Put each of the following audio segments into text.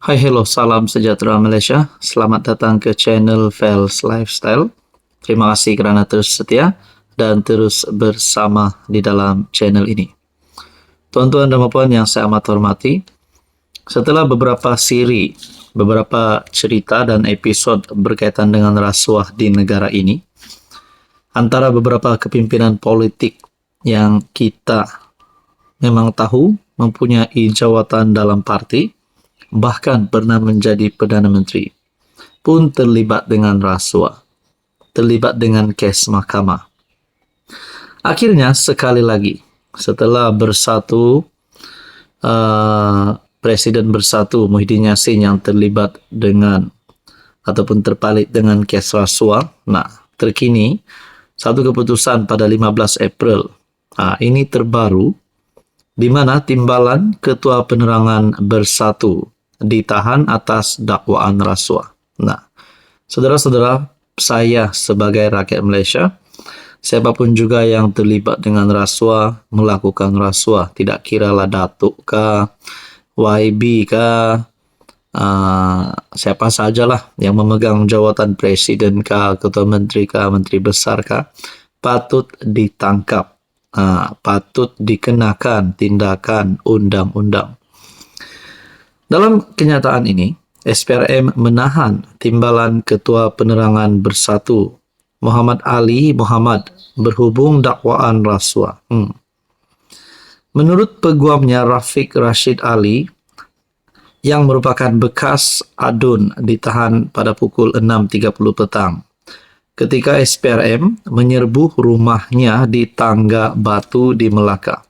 Hai, hello, salam sejahtera Malaysia. Selamat datang ke channel Fels Lifestyle. Terima kasih kerana terus setia dan terus bersama di dalam channel ini. Tuan-tuan dan puan yang saya amat hormati, setelah beberapa siri, beberapa cerita dan episod berkaitan dengan rasuah di negara ini, antara beberapa kepimpinan politik yang kita memang tahu mempunyai jawatan dalam parti, bahkan pernah menjadi Perdana Menteri, pun terlibat dengan rasuah, terlibat dengan kes mahkamah. Akhirnya sekali lagi, setelah bersatu, Presiden Bersatu Muhyiddin Yassin yang terlibat dengan ataupun terpalit dengan kes rasuah, terkini satu keputusan pada 15 April, ini terbaru, di mana timbalan Ketua Penerangan Bersatu ditahan atas dakwaan rasuah. Saudara-saudara, saya sebagai rakyat Malaysia, siapapun juga yang terlibat dengan rasuah, melakukan rasuah, tidak kiralah Datuk kah, YB kah, siapa sajalah yang memegang jawatan Presiden kah, Ketua Menteri kah, Menteri Besar kah, patut ditangkap, patut dikenakan tindakan undang-undang. Dalam kenyataan ini, SPRM menahan timbalan Ketua Penerangan Bersatu Muhammad Ali Muhammad berhubung dakwaan rasuah. Menurut peguamnya Rafiq Rashid Ali, yang merupakan bekas adun, ditahan pada pukul 6.30 petang ketika SPRM menyerbu rumahnya di Tangga Batu di Melaka.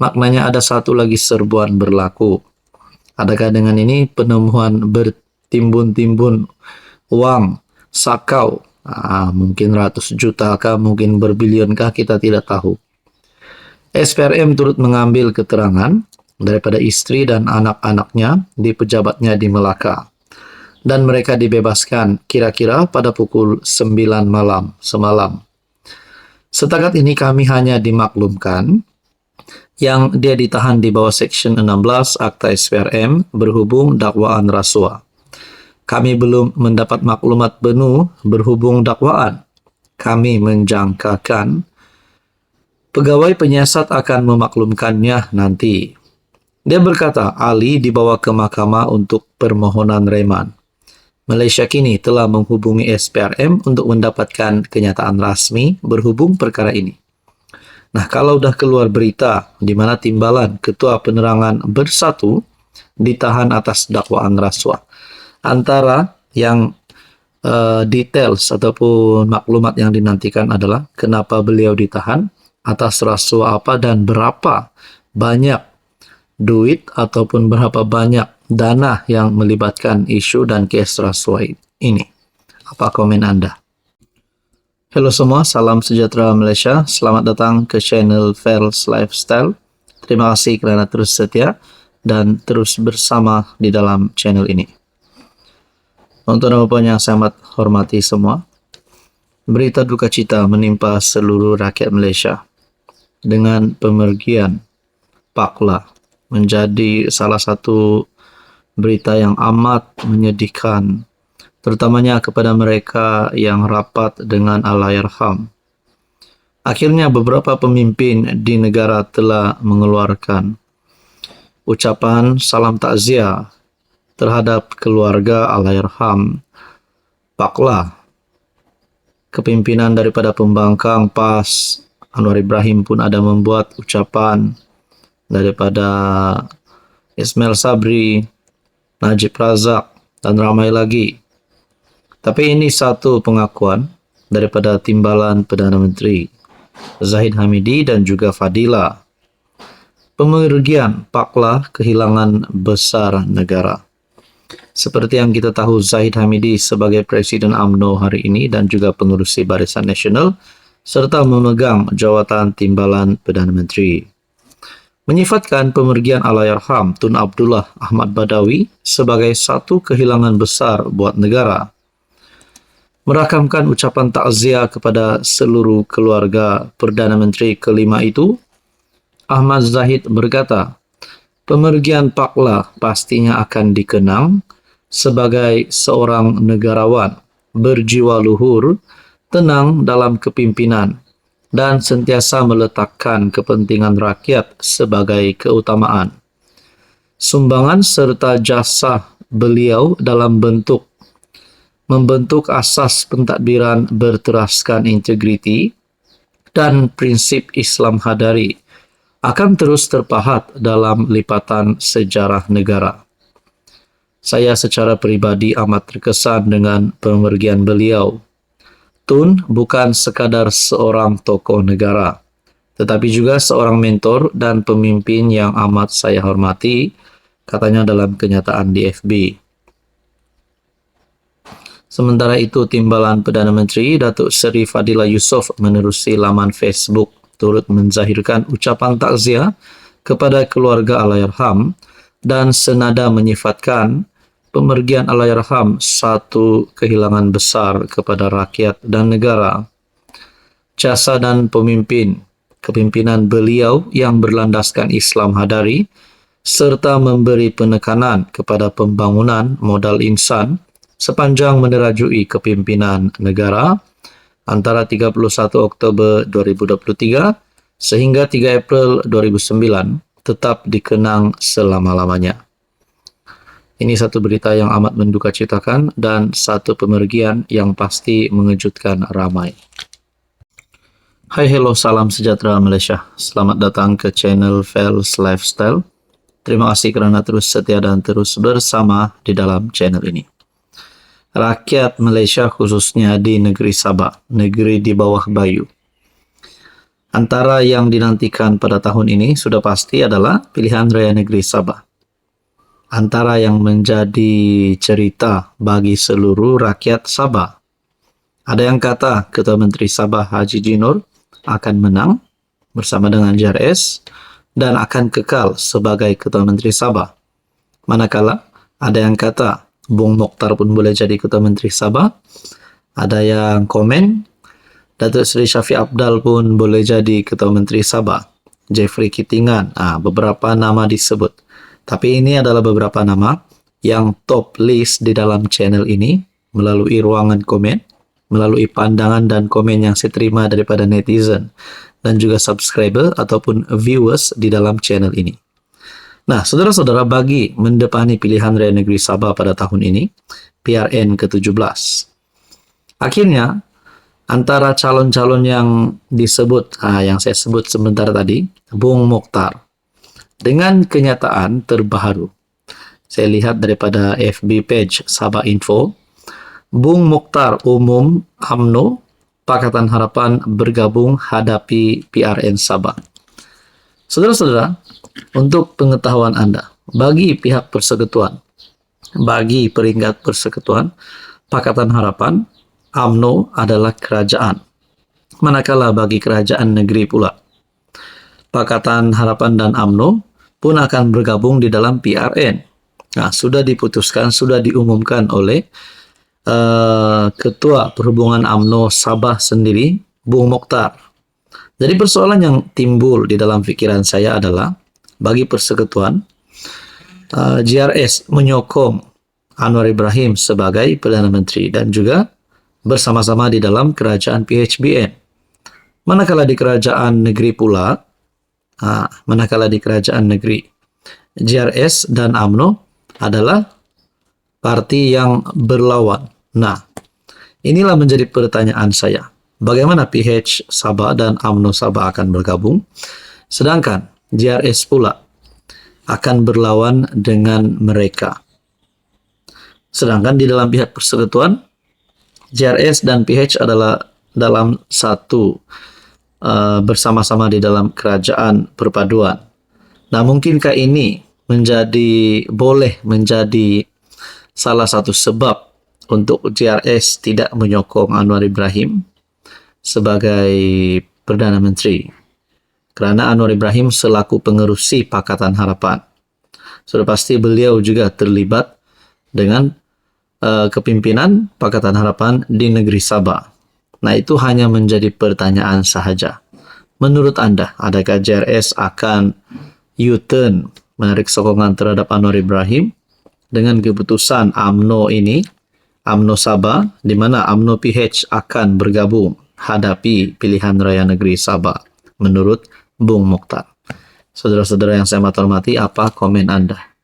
Maknanya ada satu lagi serbuan berlaku. Adakah dengan ini penemuan bertimbun-timbun wang sakau, mungkin ratus juta kah, mungkin berbilion kah, kita tidak tahu. SPRM turut mengambil keterangan daripada isteri dan anak-anaknya di pejabatnya di Melaka, dan mereka dibebaskan kira-kira pada pukul 9 malam semalam. Setakat ini kami hanya dimaklumkan yang dia ditahan di bawah Seksyen 16 Akta SPRM berhubung dakwaan rasuah. Kami belum mendapat maklumat penuh berhubung dakwaan. Kami menjangkakan pegawai penyiasat akan memaklumkannya nanti. Dia berkata Ali dibawa ke mahkamah untuk permohonan reman. Malaysia kini telah menghubungi SPRM untuk mendapatkan kenyataan rasmi berhubung perkara ini. Kalau dah keluar berita di mana timbalan Ketua Penerangan Bersatu ditahan atas dakwaan rasuah, antara yang details ataupun maklumat yang dinantikan adalah kenapa beliau ditahan, atas rasuah apa, dan berapa banyak duit ataupun berapa banyak dana yang melibatkan isu dan kes rasuah ini. Apa komen anda? Hello semua, salam sejahtera Malaysia. Selamat datang ke channel Fels Lifestyle. Terima kasih kerana terus setia dan terus bersama di dalam channel ini. Untuk puan yang saya amat hormati semua, berita duka cita menimpa seluruh rakyat Malaysia dengan pemergian Pak La, menjadi salah satu berita yang amat menyedihkan, terutamanya kepada mereka yang rapat dengan Allahyarham. Akhirnya beberapa pemimpin di negara telah mengeluarkan ucapan salam takziah terhadap keluarga Allahyarham Pak La. Kepimpinan daripada pembangkang PAS Anwar Ibrahim pun ada membuat ucapan, daripada Ismail Sabri, Najib Razak, dan ramai lagi. Tapi ini satu pengakuan daripada timbalan Perdana Menteri Zahid Hamidi dan juga Fadila. Pemergian Pak La kehilangan besar negara. Seperti yang kita tahu, Zahid Hamidi sebagai Presiden UMNO hari ini dan juga pengurusi Barisan Nasional serta memegang jawatan timbalan Perdana Menteri. Menyifatkan pemergian Allahyarham Tun Abdullah Ahmad Badawi sebagai satu kehilangan besar buat negara. Merakamkan ucapan takziah kepada seluruh keluarga Perdana Menteri kelima itu, Ahmad Zahid berkata, Pemergian Pakla pastinya akan dikenang sebagai seorang negarawan berjiwa luhur, tenang dalam kepimpinan, dan sentiasa meletakkan kepentingan rakyat sebagai keutamaan. Sumbangan serta jasa beliau dalam membentuk asas pentadbiran berteraskan integriti dan prinsip Islam hadari akan terus terpahat dalam lipatan sejarah negara. Saya secara pribadi amat terkesan dengan pemergian beliau. Tun bukan sekadar seorang tokoh negara, tetapi juga seorang mentor dan pemimpin yang amat saya hormati, katanya dalam kenyataan di FB. Sementara itu, Timbalan Perdana Menteri Datuk Seri Fadillah Yusof menerusi laman Facebook turut menzahirkan ucapan takziah kepada keluarga Allahyarham dan senada menyifatkan pemergian Allahyarham satu kehilangan besar kepada rakyat dan negara. Jasa dan kepimpinan beliau yang berlandaskan Islam hadari serta memberi penekanan kepada pembangunan modal insan sepanjang menerajui kepimpinan negara antara 31 Oktober 2023 sehingga 3 April 2009 tetap dikenang selama-lamanya. Ini satu berita yang amat mendukacitakan dan satu pemergian yang pasti mengejutkan ramai. Hai, hello, salam sejahtera Malaysia. Selamat datang ke channel Fels Lifestyle. Terima kasih kerana terus setia dan terus bersama di dalam channel ini. Rakyat Malaysia khususnya di negeri Sabah, negeri di bawah Bayu. Antara yang dinantikan pada tahun ini sudah pasti adalah pilihan raya negeri Sabah. Antara yang menjadi cerita bagi seluruh rakyat Sabah. Ada yang kata Ketua Menteri Sabah Haji Jinur akan menang bersama dengan JRS dan akan kekal sebagai Ketua Menteri Sabah. Manakala ada yang kata Bung Mokhtar pun boleh jadi Ketua Menteri Sabah. Ada yang komen Datuk Seri Syafiq Apdal pun boleh jadi Ketua Menteri Sabah. Jeffrey Kitingan, beberapa nama disebut. Tapi ini adalah beberapa nama yang top list di dalam channel ini melalui ruangan komen, melalui pandangan dan komen yang saya terima daripada netizen dan juga subscriber ataupun viewers di dalam channel ini. Nah, saudara-saudara, bagi mendepani pilihan raya negeri Sabah pada tahun ini, PRN ke-17. Akhirnya, antara calon-calon yang disebut, yang saya sebut sebentar tadi, Bung Mokhtar, dengan kenyataan terbaru. Saya lihat daripada FB page Sabah Info, Bung Mokhtar umum UMNO Pakatan Harapan bergabung hadapi PRN Sabah. Saudara-saudara, untuk pengetahuan Anda, bagi pihak persekutuan, bagi peringkat persekutuan, Pakatan Harapan, UMNO adalah kerajaan. Manakala bagi kerajaan negeri pula, Pakatan Harapan dan UMNO pun akan bergabung di dalam PRN. Nah, sudah diputuskan, sudah diumumkan oleh Ketua Perhubungan UMNO Sabah sendiri, Bung Mokhtar. Jadi persoalan yang timbul di dalam fikiran saya adalah bagi persekutuan, JRS menyokong Anwar Ibrahim sebagai Perdana Menteri dan juga bersama-sama di dalam kerajaan PHBN. Manakala di kerajaan negeri pula, manakala di kerajaan negeri, JRS dan UMNO adalah parti yang berlawan. Nah, inilah menjadi pertanyaan saya. Bagaimana PH Sabah dan UMNO Sabah akan bergabung, sedangkan JRS pula akan berlawan dengan mereka. Sedangkan di dalam pihak persekutuan, JRS dan PH adalah dalam satu bersama-sama di dalam kerajaan perpaduan. Nah, mungkinkah ini boleh menjadi salah satu sebab untuk JRS tidak menyokong Anwar Ibrahim sebagai Perdana Menteri? Kerana Anwar Ibrahim selaku pengerusi Pakatan Harapan, sudah pasti beliau juga terlibat dengan kepimpinan Pakatan Harapan di negeri Sabah. Nah, itu hanya menjadi pertanyaan sahaja. Menurut Anda, adakah JRS akan U-turn menarik sokongan terhadap Anwar Ibrahim dengan keputusan UMNO Sabah, di mana UMNO PH akan bergabung hadapi pilihan raya negeri Sabah, menurut Bung Mokhtar. Saudara-saudara yang saya hormati, apa komen Anda?